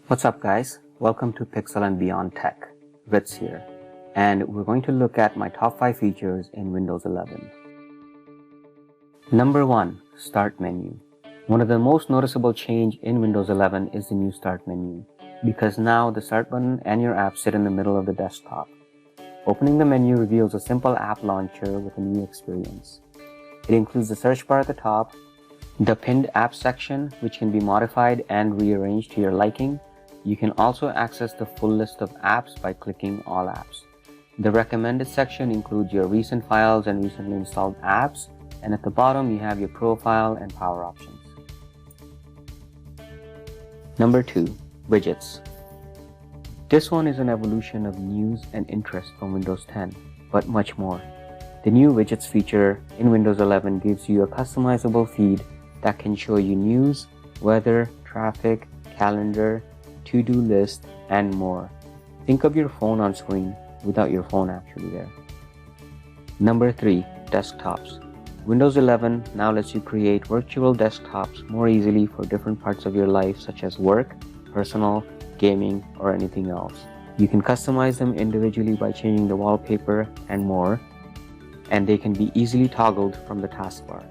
What's up guys, welcome to Pixel and Beyond Tech. Ritz here, and we're going to look at my top 5 features in Windows 11. Number 1. Start menu. One of the most noticeable change in Windows 11 is the new Start menu, because now the Start button and your apps sit in the middle of the desktop. Opening the menu reveals a simple app launcher with a new experience. It includes the search bar at the top, the pinned apps section which can be modified and rearranged to your liking. You can also access the full list of apps by clicking All Apps. The recommended section includes your recent files and recently installed apps, and at the bottom you have your profile and power options. Number 2. Widgets. This one is an evolution of news and interest from Windows 10, but much more. The new widgets feature in Windows 11 gives you a customizable feed that can show you news, weather, traffic, calendar, to-do list, and more. Think of your phone on screen without your phone actually there. Number 3. Desktops. Windows 11 now lets you create virtual desktops more easily for different parts of your life such as work, personal, gaming, or anything else. You can customize them individually by changing the wallpaper and more, and they can be easily toggled from the taskbar.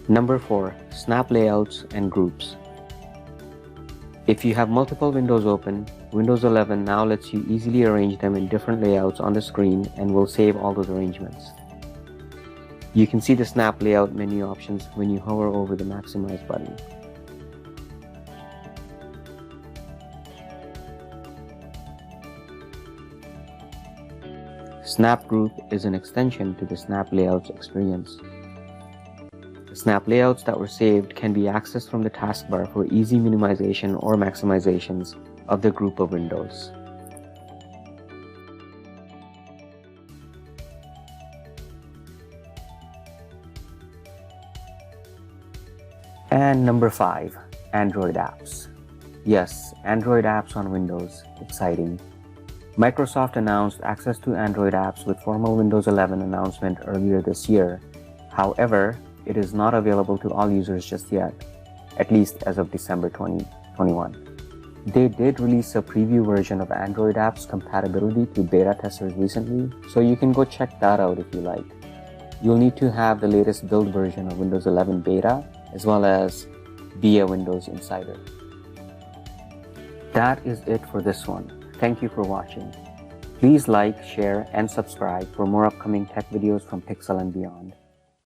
Number 4. Snap layouts and groups. If you have multiple windows open, Windows 11 now lets you easily arrange them in different layouts on the screen and will save all those arrangements. You can see the snap layout menu options when you hover over the Maximize button. Snap Group is an extension to the Snap Layouts experience. The snap layouts that were saved can be accessed from the taskbar for easy minimization or maximizations of the group of windows. And number 5. Android apps. Yes, Android apps on Windows. Exciting. Microsoft announced access to Android apps with formal Windows 11 announcement earlier this year. However, it is not available to all users just yet, at least as of December 2021. They did release a preview version of Android apps compatibility to beta testers recently, so you can go check that out if you like. You'll need to have the latest build version of Windows 11 beta, as well as be a Windows Insider. That is it for this one. Thank you for watching. Please like, share, and subscribe for more upcoming tech videos from Pixel and Beyond.